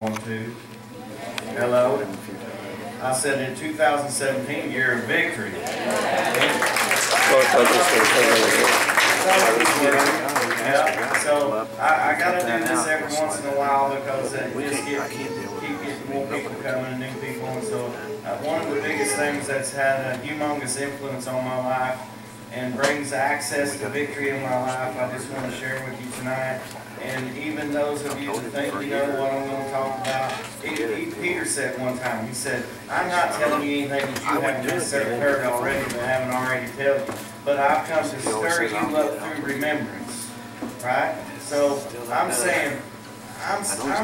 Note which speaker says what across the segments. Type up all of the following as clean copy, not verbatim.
Speaker 1: 1, 2. Hello. I said in 2017, year of victory. Yeah, so I got to do this every once in a while because keep getting more people coming and new people. And so one of the biggest things that's had a humongous influence on my life and brings access to victory in my life, I just want to share with you tonight. And even those of you that think you know what I'm going to talk about, Peter said one time, he said, I'm not telling you anything that you haven't necessarily heard already, but haven't already told you. But I've come to stir you up through remembrance. Right? So I'm saying, I'm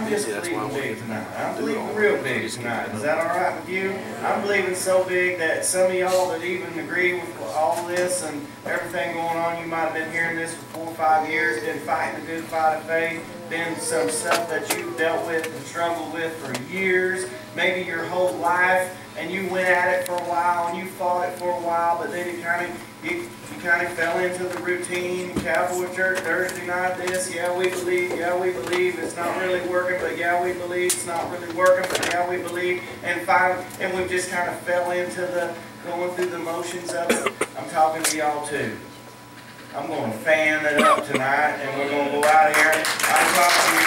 Speaker 1: just believing big tonight. I'm believing real big tonight. Is that all right with you? I'm believing so big that some of y'all that even agree with all this and everything going on, you might have been hearing this for 4 or 5 years, been fighting the good fight of faith, been some stuff that you've dealt with and struggled with for years, maybe your whole life, and you went at it for a while and you fought it for a while, but then you kind of fell into the routine. Cowboy church Thursday night, this, yeah we believe, it's not really working, but yeah we believe, it's not really working, but yeah we believe, and we just kind of fell into the going through the motions of it. I'm talking to y'all too. I'm going to fan it up tonight, and we're going to go out here. I'm talking.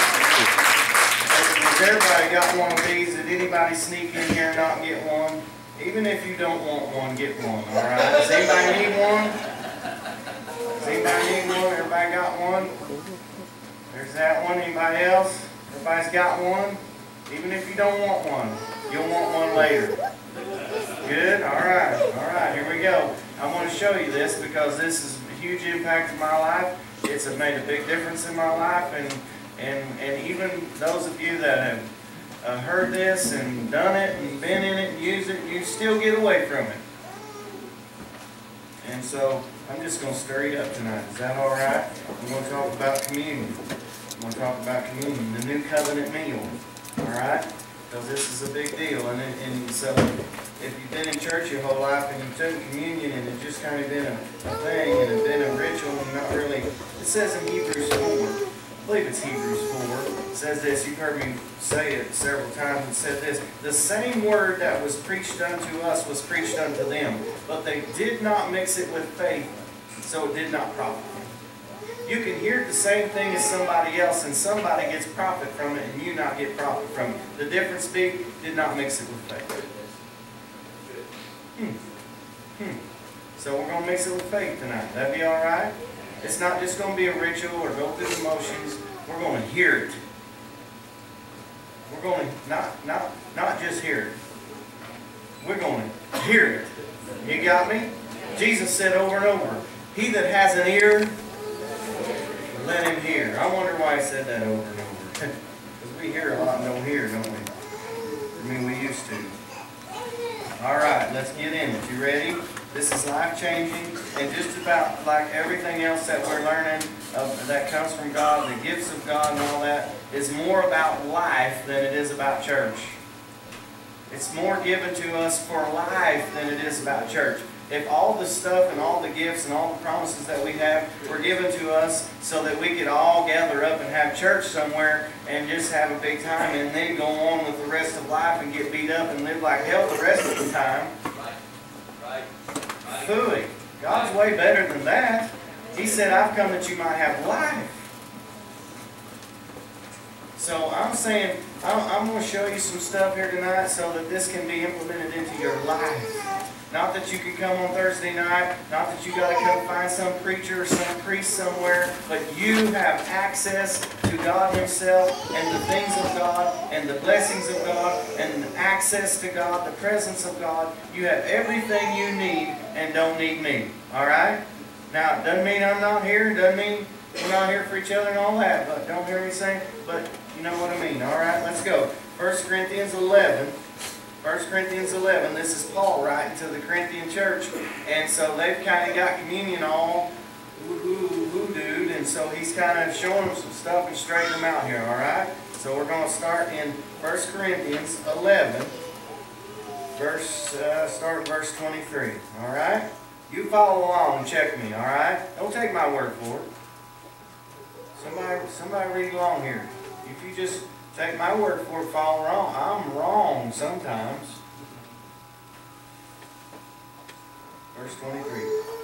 Speaker 1: Has everybody got one of these? Did anybody sneak in here and not get one? Even if you don't want one, get one. All right. Does anybody need one? Does anybody need one? Everybody got one? There's that one. Anybody else? Everybody's got one? Even if you don't want one, you'll want one later. Good? All right. All right. Here we go. I want to show you this because this is a huge impact in my life. It's made a big difference in my life, and even those of you that have heard this and done it and been in it and used it, you still get away from it. And so I'm just going to stir you up tonight. Is that all right? I'm going to talk about communion. I'm going to talk about communion, the new covenant meal. All right? Because this is a big deal. And so if you've been in church your whole life and you took communion and it's just kind of been a thing and it's been a ritual and not really, it says in Hebrews 4, I believe it's Hebrews 4, it says this, you've heard me say it several times, it said this, the same word that was preached unto us was preached unto them, but they did not mix it with faith, so it did not profit them. You can hear the same thing as somebody else and somebody gets profit from it and you not get profit from it. The difference being, did not mix it with faith. So we're going to mix it with faith tonight. That'd be all right? It's not just going to be a ritual or go through the motions. We're going to hear it. We're going to not just hear it. We're going to hear it. You got me? Jesus said over and over, he that has an ear, let him hear. I wonder why he said that over and over. Because we hear a lot and don't hear, don't we? I mean, we used to. All right, let's get in it. You ready? This is life-changing, and just about like everything else that we're learning that comes from God, the gifts of God and all that, is more about life than it is about church. It's more given to us for life than it is about church. If all the stuff and all the gifts and all the promises that we have were given to us so that we could all gather up and have church somewhere and just have a big time and then go on with the rest of life and get beat up and live like hell the rest of the time, Phooey. God's way better than that. He said, I've come that you might have life. So I'm saying, I'm going to show you some stuff here tonight so that this can be implemented into your life. Not that you can come on Thursday night, not that you got to come find some preacher or some priest somewhere, but you have access to God himself and the things of God and the blessings of God and the access to God, the presence of God. You have everything you need and don't need me. All right? Now, it doesn't mean I'm not here. It doesn't mean we're not here for each other and all that. But don't hear me saying, but you know what I mean. All right? Let's go. 1 Corinthians 11. 1 Corinthians 11, this is Paul writing to the Corinthian church, and so they've kind of got communion all hoodooed, and so he's kind of showing them some stuff and straightening them out here, all right? So we're going to start in 1 Corinthians 11, start at verse 23, all right? You follow along and check me, all right? Don't take my word for it. Somebody read along here. If you just Take my word for it if I'm wrong. I'm wrong sometimes. Verse 23.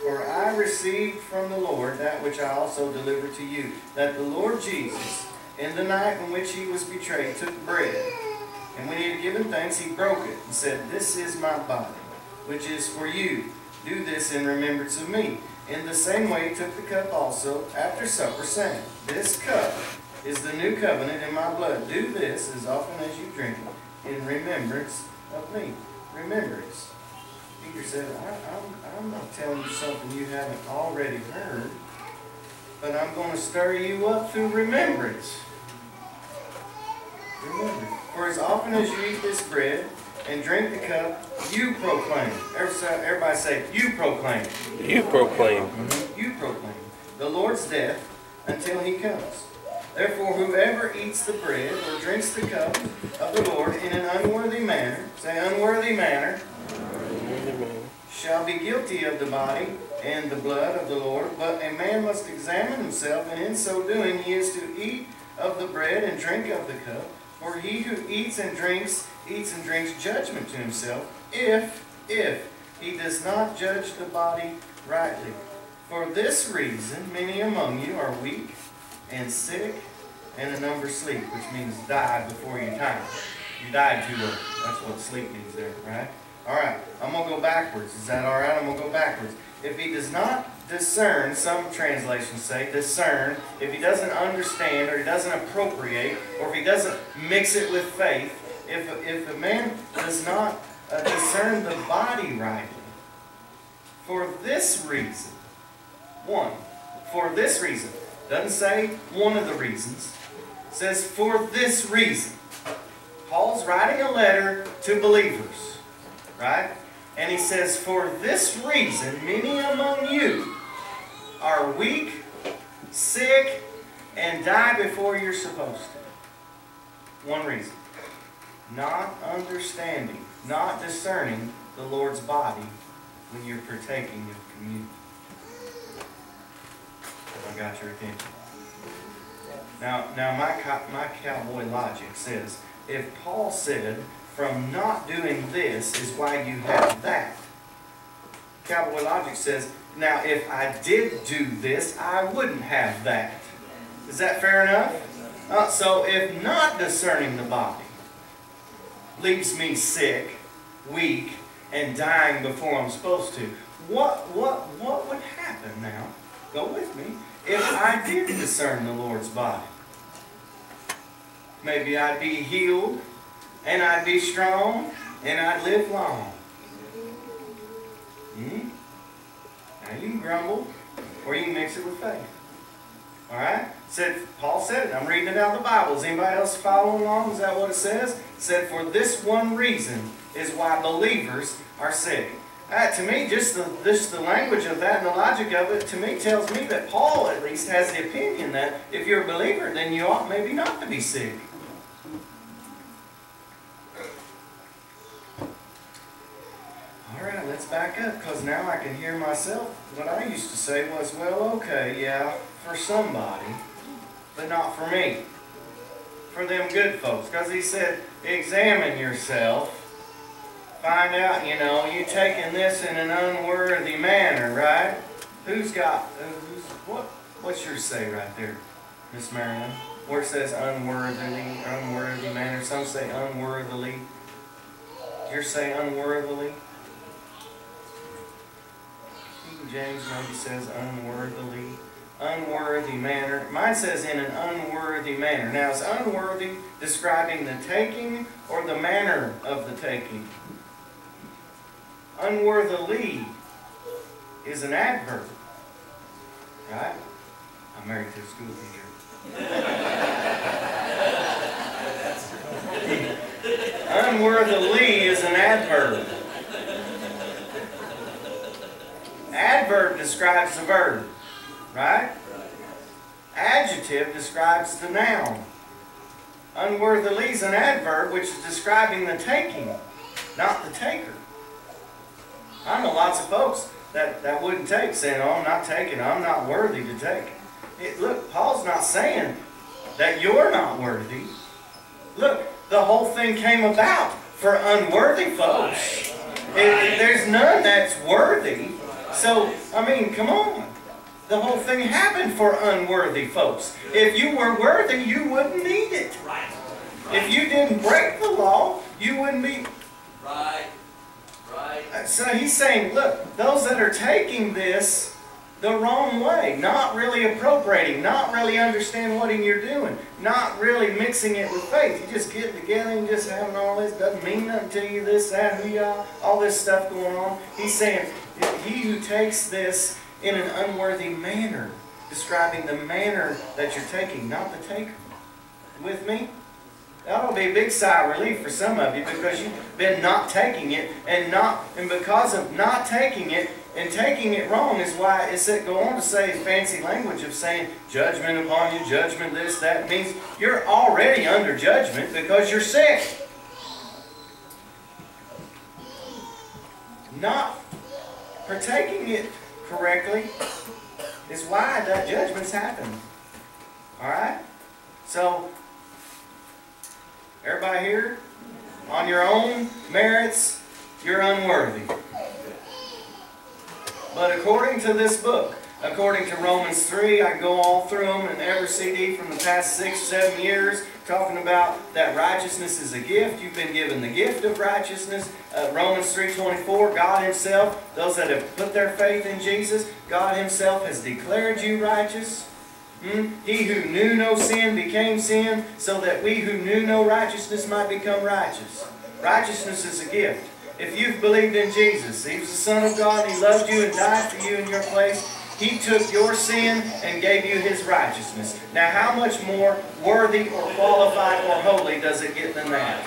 Speaker 1: For I received from the Lord that which I also delivered to you, that the Lord Jesus, in the night in which he was betrayed, took bread. And when he had given thanks, he broke it and said, This is my body, which is for you. Do this in remembrance of me. In the same way he took the cup also after supper, saying, This cup is the new covenant in my blood. Do this as often as you drink it in remembrance of me. Remembrance. Peter said, I'm not telling you something you haven't already heard, but I'm going to stir you up through remembrance. Remember, for as often as you eat this bread and drink the cup, you proclaim. Everybody say, you proclaim.
Speaker 2: You proclaim.
Speaker 1: You proclaim the Lord's death until he comes. Therefore, whoever eats the bread or drinks the cup of the Lord in an unworthy manner, say unworthy manner, shall be guilty of the body and the blood of the Lord. But a man must examine himself, and in so doing he is to eat of the bread and drink of the cup. For he who eats and drinks judgment to himself, if he does not judge the body rightly. For this reason many among you are weak and sick, and a number sleep, which means die before your time. You died too early. That's what sleep means there, right? Alright, I'm going to go backwards. Is that alright? I'm going to go backwards. If he does not discern, some translations say discern, if he doesn't understand, or he doesn't appropriate, or if he doesn't mix it with faith, if a man does not discern the body rightly, for this reason, for this reason, doesn't say one of the reasons, it says for this reason. Paul's writing a letter to believers, right? And he says, for this reason, many among you are weak, sick, and die before you're supposed to. One reason. Not understanding, not discerning the Lord's body when you're partaking of communion. I got your attention. Now my cowboy logic says, if Paul said, from not doing this is why you have that, cowboy logic says, now if I did do this, I wouldn't have that. Is that fair enough? So if not discerning the body leaves me sick, weak, and dying before I'm supposed to, what would happen now? Go with me. If I did discern the Lord's body, maybe I'd be healed, and I'd be strong, and I'd live long. Now you can grumble, or you can mix it with faith. Alright? Paul said it. I'm reading it out of the Bible. Is anybody else following along? Is that what it says? It said, for this one reason is why believers are sick. To me, just the language of that and the logic of it, to me, tells me that Paul at least has the opinion that if you're a believer, then you ought maybe not to be sick. Alright, let's back up, because now I can hear myself. What I used to say was, well, okay, yeah, for somebody, but not for me. For them good folks. Because he said, examine yourself. Find out, you taking this in an unworthy manner, right? What's yours say right there, Miss Marianne? Where it says unworthy manner. Some say unworthily. Yours say unworthily. King James maybe says unworthily. Unworthy manner. Mine says in an unworthy manner. Now, is unworthy describing the taking or the manner of the taking? Unworthily is an adverb. Right? I'm married to a school teacher. Unworthily is an adverb. Adverb describes the verb. Right? Adjective describes the noun. Unworthily is an adverb which is describing the taking, not the taker. I know lots of folks that wouldn't take, saying, oh, I'm not taking, I'm not worthy to take. Look, Paul's not saying that you're not worthy. Look, the whole thing came about for unworthy folks. There's none that's worthy. So, I mean, come on. The whole thing happened for unworthy folks. If you were worthy, you wouldn't need it. If you didn't break the law, you wouldn't be...
Speaker 2: Right.
Speaker 1: So he's saying, look, those that are taking this the wrong way, not really appropriating, not really understand what you're doing, not really mixing it with faith. You just get together and just having all this, doesn't mean nothing to you, this, that, who y'all, all this stuff going on. He's saying, he who takes this in an unworthy manner, describing the manner that you're taking, not the taker. With me? That'll be a big sigh of relief for some of you, because you've been not taking it, and because of not taking it and taking it wrong is why it's go on to say fancy language of saying judgment upon you, judgment this, that. It means you're already under judgment because you're sick. Not partaking it correctly is why that judgment's happened. Alright? So, everybody here, on your own merits, you're unworthy. But according to this book, according to Romans 3, I can go all through them in every CD from the past 6, 7 years, talking about that righteousness is a gift. You've been given the gift of righteousness. Romans 3:24, God Himself, those that have put their faith in Jesus, God Himself has declared you righteous. He who knew no sin became sin, so that we who knew no righteousness might become righteous. Righteousness is a gift. If you've believed in Jesus, He was the Son of God, He loved you and died for you in your place. He took your sin and gave you His righteousness. Now how much more worthy or qualified or holy does it get than that?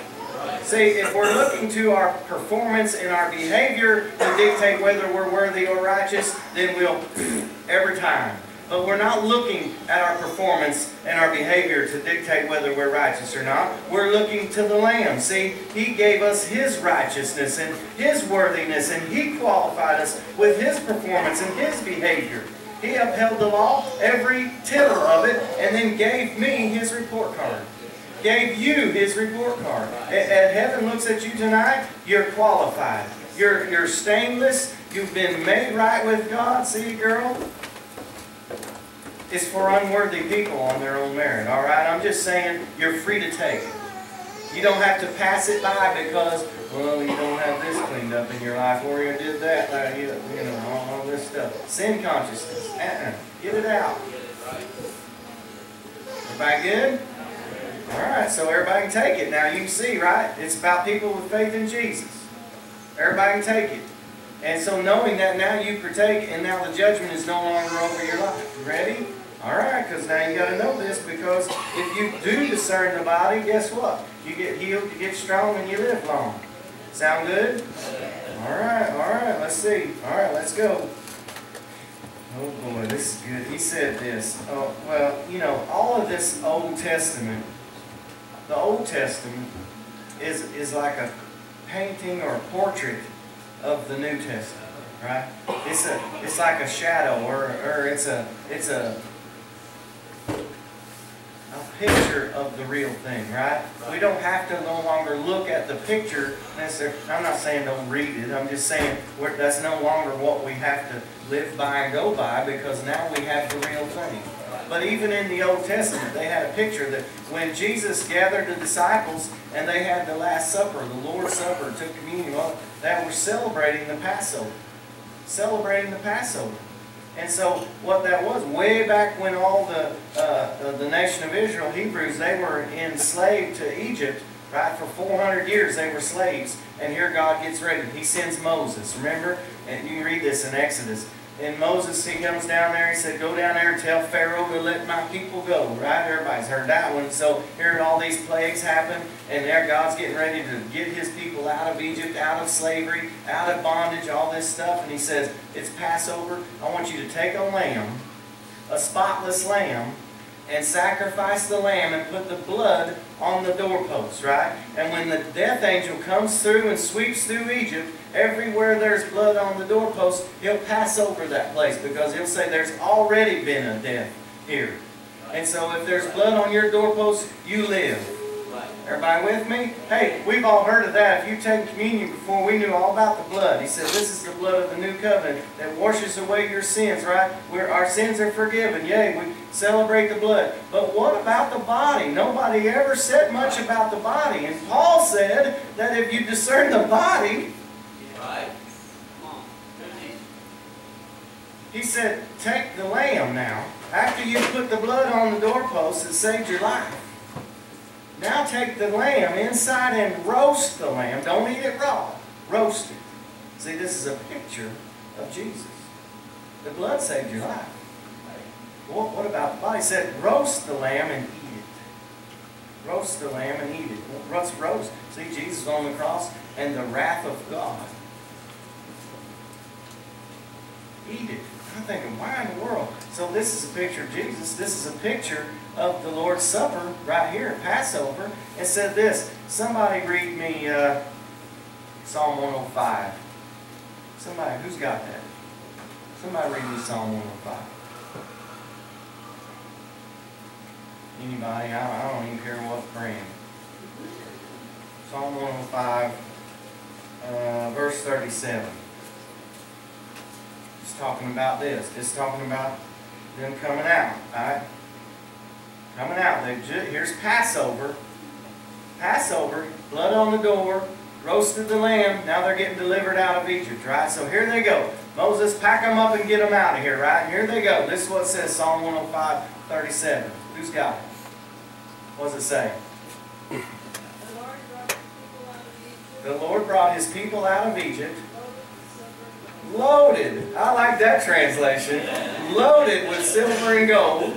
Speaker 1: See, if we're looking to our performance and our behavior to dictate whether we're worthy or righteous, then we'll every time. But we're not looking at our performance and our behavior to dictate whether we're righteous or not. We're looking to the Lamb. See, He gave us His righteousness and His worthiness, and He qualified us with His performance and His behavior. He upheld the law, every tittle of it, and then gave me His report card. Gave you His report card. At heaven looks at you tonight, you're qualified. You're stainless. You've been made right with God. See, girl? It's for unworthy people on their own merit. Alright? I'm just saying you're free to take it. You don't have to pass it by because, well, you don't have this cleaned up in your life, or you did that, you know, all this stuff. Sin consciousness. Get it out. Everybody good? Alright, so everybody can take it. Now you can see, right? It's about people with faith in Jesus. Everybody can take it. And so knowing that now you partake, and now the judgment is no longer over your life. You ready? Alright, because now you got to know this, because if you do discern the body, guess what? You get healed, you get strong, and you live long. Sound good? Alright, let's see. Alright, let's go. Oh boy, this is good. He said this. Oh, well, you know, all of this Old Testament, the Old Testament is like a painting or a portrait of the New Testament, right? It's like a shadow, or it's a picture of the real thing, right? We don't have to no longer look at the picture necessarily. I'm not saying don't read it. I'm just saying that's no longer what we have to live by and go by, because now we have the real thing. But even in the Old Testament, they had a picture that when Jesus gathered the disciples and they had the Last Supper, the Lord's Supper, took communion, well, they were celebrating the Passover. Celebrating the Passover. And so what that was, way back when all the nation of Israel, Hebrews, they were enslaved to Egypt, right? For 400 years they were slaves. And here God gets ready. He sends Moses, remember? And you can read this in Exodus. And Moses, he comes down there, he said, go down there and tell Pharaoh to let my people go, right? Everybody's heard that one. So here all these plagues happen, and there God's getting ready to get His people out of Egypt, out of slavery, out of bondage, all this stuff. And He says, it's Passover. I want you to take a lamb, a spotless lamb, and sacrifice the lamb and put the blood on the doorpost, right? And when the death angel comes through and sweeps through Egypt, everywhere there's blood on the doorpost, he'll pass over that place, because he'll say there's already been a death here. And so if there's blood on your doorpost, you live. Everybody with me? Hey, we've all heard of that. If you take communion before, we knew all about the blood. He said, this is the blood of the new covenant that washes away your sins, right? Where our sins are forgiven. Yay, we celebrate the blood. But what about the body? Nobody ever said much about the body. And Paul said that if you discern the body, he said, take the lamb now. After you put the blood on the doorpost, it saved your life. Now take the lamb inside and roast the lamb. Don't eat it raw. Roast it. See, this is a picture of Jesus. The blood saved your life. Well, what about the body? It said, roast the lamb and eat it. Roast the lamb and eat it. What's roast? See, Jesus on the cross and the wrath of God. Eat it. I'm thinking, why in the world? So this is a picture of Jesus. This is a picture of the Lord's Supper right here, Passover. It said this. Somebody read me Psalm 105. Somebody, who's got that? Somebody read me Psalm 105. Anybody? I don't even care what brand. Psalm 105, verse 37. It's talking about this. It's talking about them coming out. Alright? Coming out. Here's Passover. Passover, blood on the door, roasted the lamb. Now they're getting delivered out of Egypt, right? So here they go. Moses, pack them up and get them out of here, right? And here they go. This is what it says, Psalm 105, 37. Who's got it? What does it say? The Lord brought His people out of Egypt. Loaded. I like that translation. Loaded with silver and gold.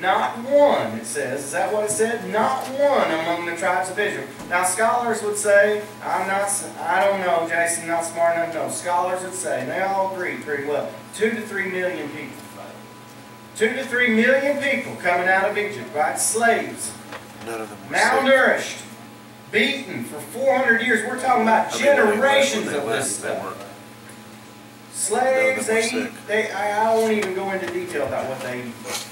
Speaker 1: Not one, it says. Is that what it said? Not one among the tribes of Israel. Now scholars would say, I don't know, Jason, not smart enough to know. Scholars would say, and they all agree pretty well, 2 to 3 million people. 2 to 3 million people coming out of Egypt, right? Slaves. None of them were malnourished. Sick. Beaten for 400 years. We're talking about generations of this stuff. Slaves, they eat. I won't even go into detail about what they eat.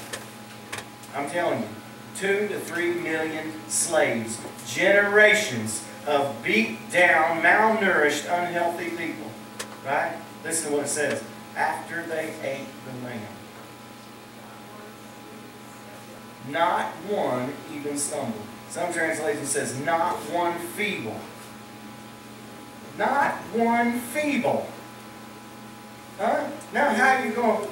Speaker 1: I'm telling you, 2 to 3 million slaves. Generations of beat down, malnourished, unhealthy people. Right? Listen to what it says. After they ate the lamb. Not one even stumbled. Some translation says, not one feeble. Not one feeble. Huh? Now how are you going?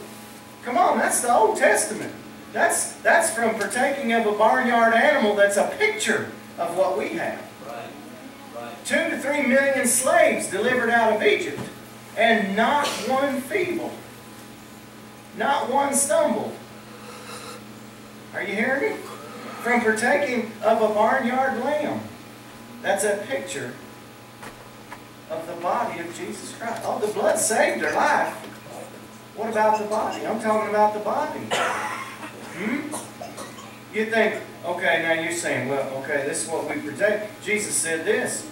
Speaker 1: Come on, that's the Old Testament. That's from partaking of a barnyard animal that's a picture of what we have. Right. 2 to 3 million slaves delivered out of Egypt. And not one feeble. Not one stumbled. Are you hearing me? From partaking of a barnyard lamb. That's a picture of the body of Jesus Christ. Oh, the blood saved their life. What about the body? I'm talking about the body. You think, okay, now you're saying, well, okay, this is what we protect. Jesus said this.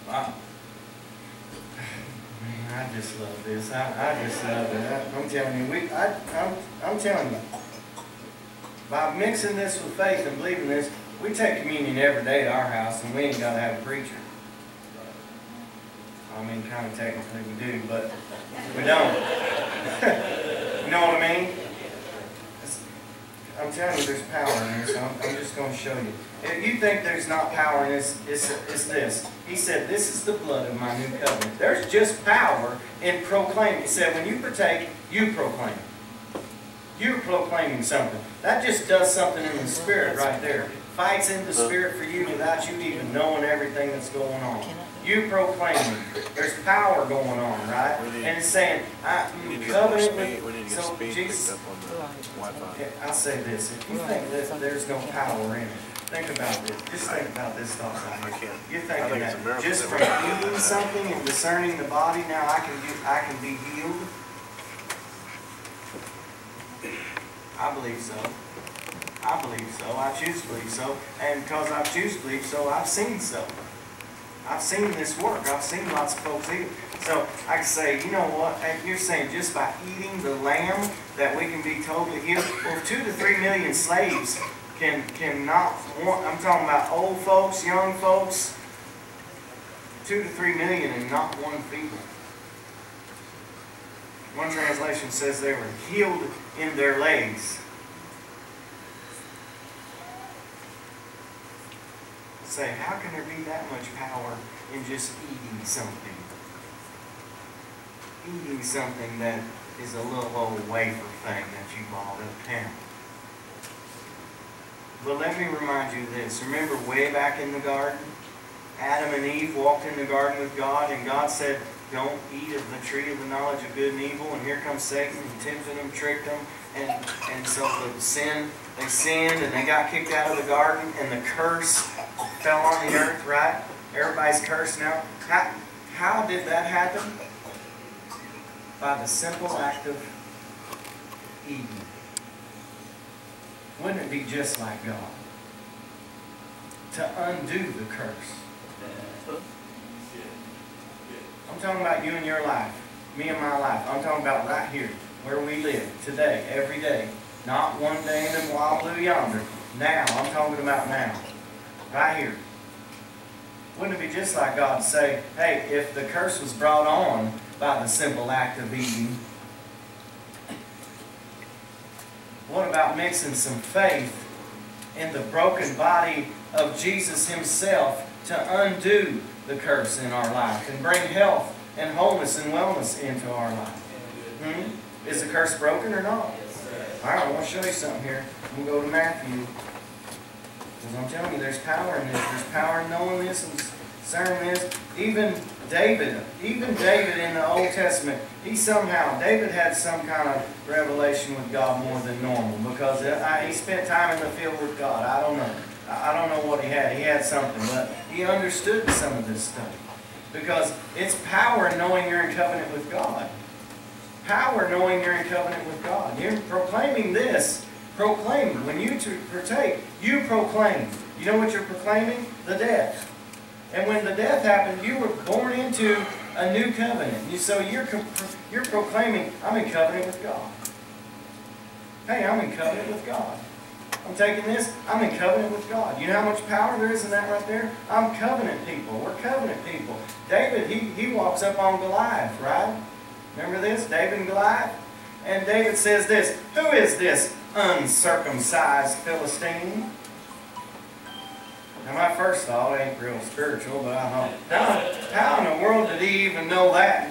Speaker 1: Wow. Man, I just love this. I just love it. I'm telling you, I'm telling you. By mixing this with faith and believing this, we take communion every day at our house, and we ain't got to have a preacher. I mean, kind of technically we do, but we don't. You know what I mean? I'm telling you, there's power in this. So I'm just going to show you. If you think there's not power in this, it's this. He said, this is the blood of my new covenant. There's just power in proclaiming. He said, when you partake, you proclaim. You're proclaiming something. That just does something in the spirit right there. Fights in the spirit for you without you even knowing everything that's going on. You proclaiming. There's power going on, right? And it's saying, covenant with... So Jesus... I'll say this. If you think that there's no power in it, think about this. Just think about this thought. You're thinking that just from eating something and discerning the body, now I can be healed. I believe so. I believe so. I choose to believe so. And because I choose to believe so, I've seen so. I've seen this work. I've seen lots of folks eat it. So I can say, you know what? Hey, you're saying just by eating the lamb that we can be totally healed? Well, 2 to 3 million slaves cannot want, I'm talking about old folks, young folks, 2 to 3 million and not one feeble. One translation says they were healed in their legs. Say, how can there be that much power in just eating something? Eating something that is a little old wafer thing that you bought uptown. But let me remind you of this. Remember way back in the garden? Adam and Eve walked in the garden with God, and God said, don't eat of the tree of the knowledge of good and evil. And here comes Satan and tempted them, tricked them. And so they sinned, and they got kicked out of the garden, and the curse fell on the earth, right? Everybody's cursed now. How did that happen? By the simple act of eating. Wouldn't it be just like God to undo the curse? I'm talking about you and your life, me and my life. I'm talking about right here, where we live, today, every day. Not one day in the wild blue yonder. Now, I'm talking about now. Right here. Wouldn't it be just like God to say, hey, if the curse was brought on by the simple act of eating, what about mixing some faith in the broken body of Jesus Himself to undo the curse in our life and bring health and wholeness and wellness into our life? Is the curse broken or not? All right, I want to show you something here. I'm going to go to Matthew. Because I'm telling you, there's power in this. There's power in knowing this and discerning this. Even David in the Old Testament, David had some kind of revelation with God more than normal. Because he spent time in the field with God. I don't know. I don't know what he had. He had something, but he understood some of this stuff. Because it's power in knowing you're in covenant with God. Power knowing you're in covenant with God. You're proclaiming this. Proclaiming. When you partake, you proclaim. You know what you're proclaiming? The death. And when the death happened, you were born into a new covenant. So you're proclaiming, I'm in covenant with God. Hey, I'm in covenant with God. I'm taking this, I'm in covenant with God. You know how much power there is in that right there? I'm covenant people. We're covenant people. David, he walks up on Goliath, right? Remember this? David and Goliath? And David says this, who is this uncircumcised Philistine? Now my first thought ain't real spiritual, but I thought, how in the world did he even know that?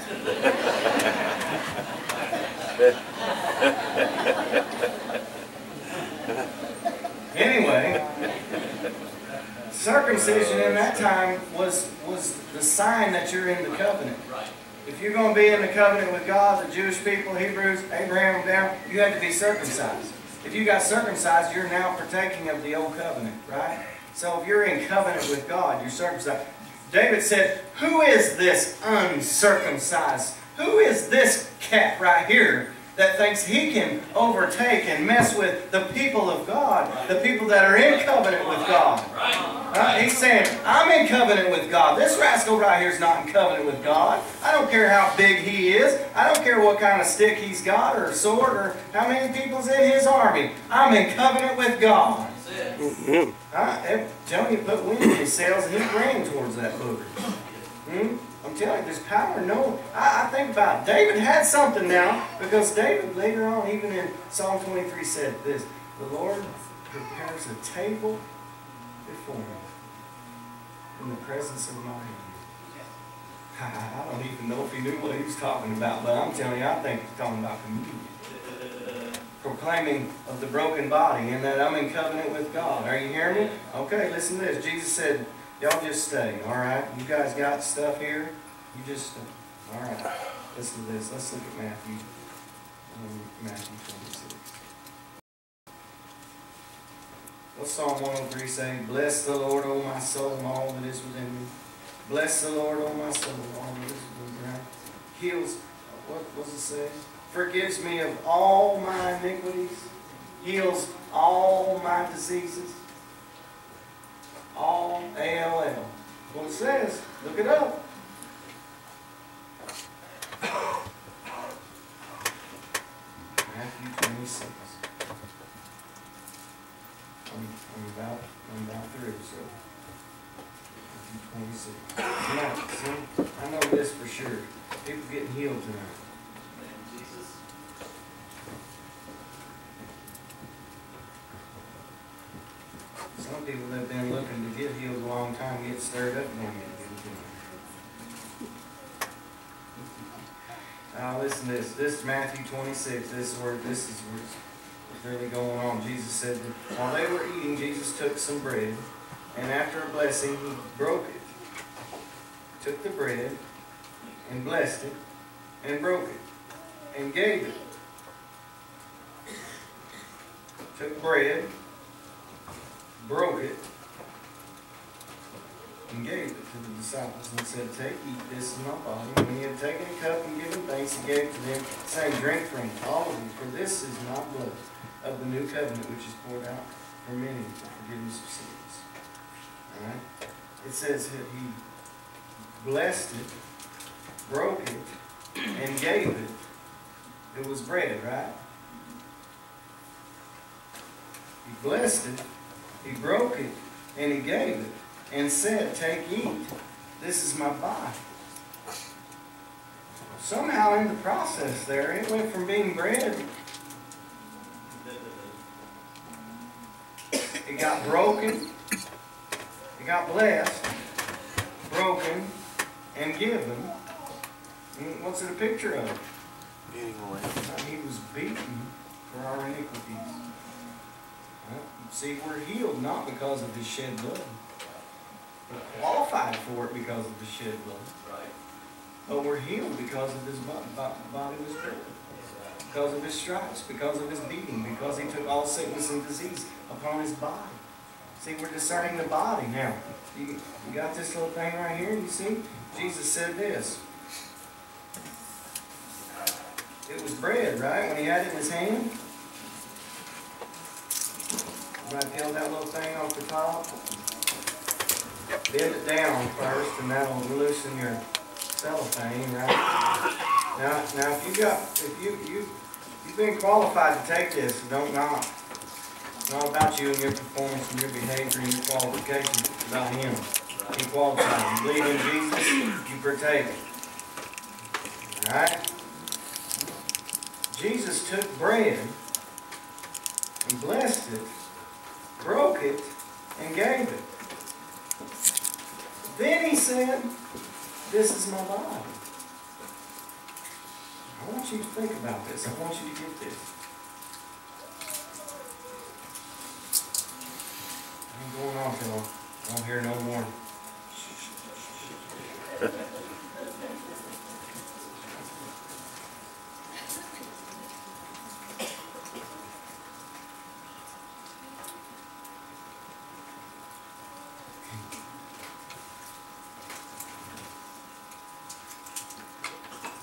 Speaker 1: Anyway, circumcision in that time was the sign that you're in the covenant. If you're going to be in the covenant with God, the Jewish people, Hebrews, Abraham down, you had to be circumcised. If you got circumcised, you're now partaking of the old covenant, right? So if you're in covenant with God, you're circumcised. David said, who is this uncircumcised? Who is this cat right here that thinks he can overtake and mess with the people of God, the people that are in covenant with God? He's saying, I'm in covenant with God. This rascal right here is not in covenant with God. I don't care how big he is. I don't care what kind of stick he's got or a sword or how many people's in his army. I'm in covenant with God. I'm telling you, put wind in his sails and he ran towards that booger. I'm telling you, there's power. No, I think about it. David had something now, because David later on, even in Psalm 23, said this, the Lord prepares a table before me in the presence of my enemies. I don't even know if he knew what he was talking about, but I'm telling you, I think he's talking about communion. Proclaiming of the broken body and that I'm in covenant with God. Are you hearing me? Okay, listen to this. Jesus said, y'all just stay, all right? You guys got stuff here? You just stay. All right. Listen to this. Let's look at Matthew. Matthew 26. What's Psalm 103 say? Bless the Lord, O my soul, and all that is within me. Bless the Lord, O my soul, and all that is within me. Right? Heals, what does it say? Forgives me of all my iniquities. Heals all my diseases. All, A-L-L. what it says. Look it up. Matthew 26. I'm about through, so Matthew 26. Now, see, I know this for sure. People getting healed tonight.
Speaker 2: Jesus.
Speaker 1: Some people that have been looking to get healed a long time get stirred up and want to get healed tonight. Now listen to this. This is Matthew 26. This is what's really going on. Jesus said that while they were eating, Jesus took some bread, and after a blessing, he broke it. Took the bread and blessed it and broke it and gave it. Took bread, broke it, and gave it to the disciples and said, "Take, eat, this is my body." And when he had taken a cup and given thanks, he gave it to them, saying, "Drink from it, all of you, for this is my blood of the new covenant, which is poured out for many for forgiveness of sins." All right? It says that he blessed it, broke it, and gave it. It was bread, right? He blessed it, he broke it, and he gave it, and said, "Take, eat. This is my body." Somehow in the process there, it went from being bread, it got broken, it got blessed, broken, and given. And what's it a picture of?
Speaker 3: Beating away.
Speaker 1: He was beaten for our iniquities. Well, see, we're healed not because of his shed blood. We're qualified for it because of the shed blood.
Speaker 2: Right.
Speaker 1: But we're healed because of his body was broken. Because of his stripes, because of his beating, because he took all sickness and disease upon his body. See, we're discerning the body now. You got this little thing right here, you see? Jesus said this. It was bread, right? When he had it in his hand. I'm going to peel that little thing off the top. Bend it down first, and that'll loosen your cellophane, right? Now, if you've been qualified to take this, so don't knock. It's not about you and your performance and your behavior and your qualifications. It's about him. He qualified. You believe in Jesus, you partake. All right? Jesus took bread and blessed it, broke it, and gave it. Then he said, "This is my body." I want you to think about this. I want you to get this. I ain't going off till I don't hear no more.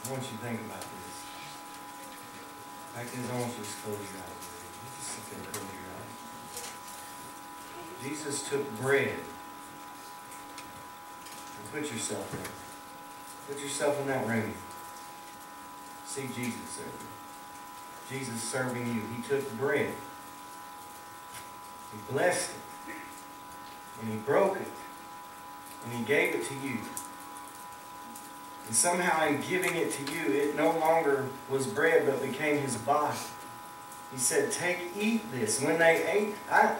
Speaker 1: I want you to think about this. Like this, I want you to close your eyes. Just sit there and close your eyes. Jesus took bread. And put yourself there. Put yourself in that room. See Jesus serving. Jesus serving you. He took bread. He blessed it. And he broke it. And he gave it to you. And somehow in giving it to you, it no longer was bread, but became his body. He said, "Take, eat this." When they ate,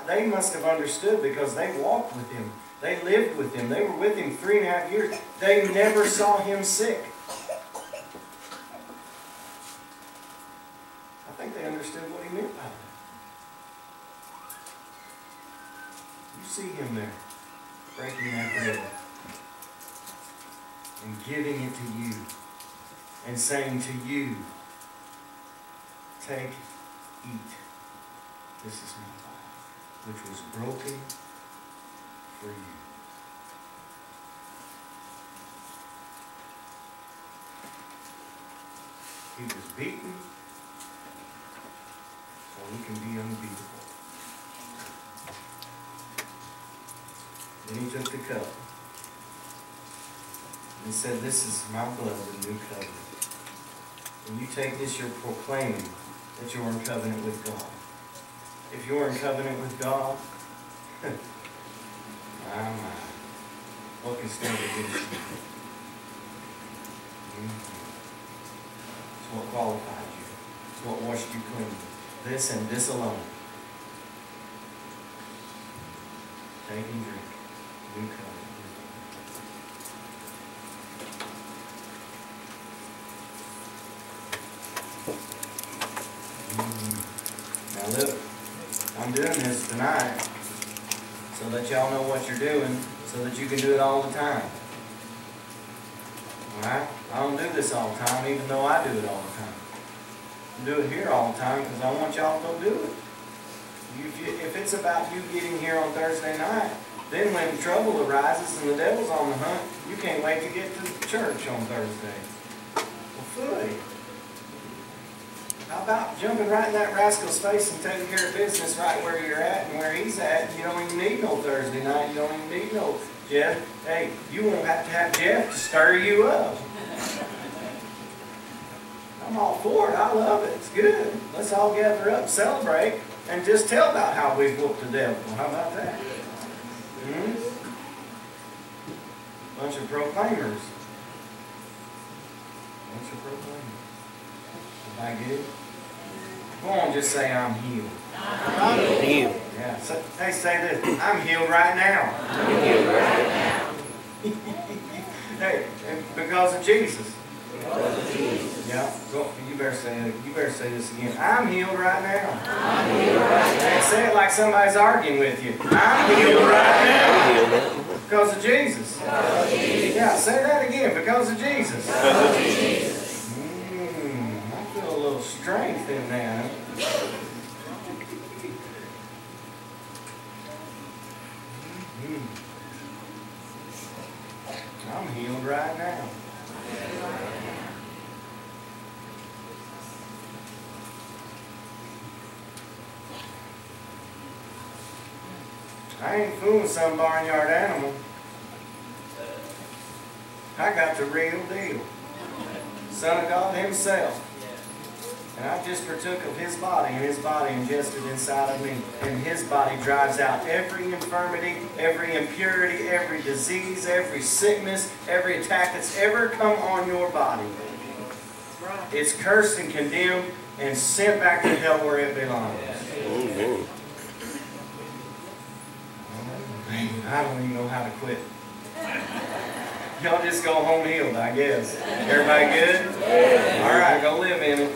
Speaker 1: they must have understood because they walked with him. They lived with him. They were with him 3.5 years. They never saw him sick. I think they understood what he meant by that. You see him there, breaking that bread and giving it to you and saying to you, "Take, eat. This is my body, which was broken for you." He was beaten so we can be unbeatable. Then he took the cup. and said, "This is my blood, the new covenant." When you take this, you're proclaiming that you're in covenant with God. If you're in covenant with God, what can stand against you? It's what qualified you. It's what washed you clean. This and this alone. Take and drink. New covenant. Now look, I'm doing this tonight so that y'all know what you're doing, so that you can do it all the time. Alright? I don't do this all the time, even though I do it all the time. I do it here all the time because I want y'all to go do it. If it's about you getting here on Thursday night, then when trouble arises and the devil's on the hunt, you can't wait to get to church on Thursday. Well, fooey. How about jumping right in that rascal's face and taking care of business right where you're at and where he's at? You don't even need no Thursday night. You don't even need no Jeff. Hey, you won't have to have Jeff to stir you up. I'm all for it. I love it. It's good. Let's all gather up, celebrate, and just tell about how we've whooped the devil. How about that? Bunch of proclaimers. Bunch of proclaimers. Am I good? Go on, just say, "I'm healed."
Speaker 2: I'm healed.
Speaker 1: Yeah. So, hey, say this. I'm healed right now.
Speaker 2: I'm healed right now.
Speaker 1: Hey, because of Jesus.
Speaker 2: Because of Jesus.
Speaker 1: Yeah. Go, you better say it. You better say this again. I'm healed right now.
Speaker 2: I'm healed right now.
Speaker 1: Hey, say it like somebody's arguing with you. I'm healed right now.
Speaker 2: I'm healed.
Speaker 1: Because of Jesus.
Speaker 2: Because of Jesus.
Speaker 1: Yeah. Say that again. Because of Jesus.
Speaker 2: Because of Jesus.
Speaker 1: I feel a little strength in that. I'm healed right now. I ain't fooling some barnyard animal. I got the real deal. Son of God himself. And I just partook of his body, and his body ingested inside of me. And his body drives out every infirmity, every impurity, every disease, every sickness, every attack that's ever come on your body. It's cursed and condemned and sent back to hell where it belongs. I don't even know how to quit. Y'all just go home healed, I guess. Everybody good? All right, go live in it.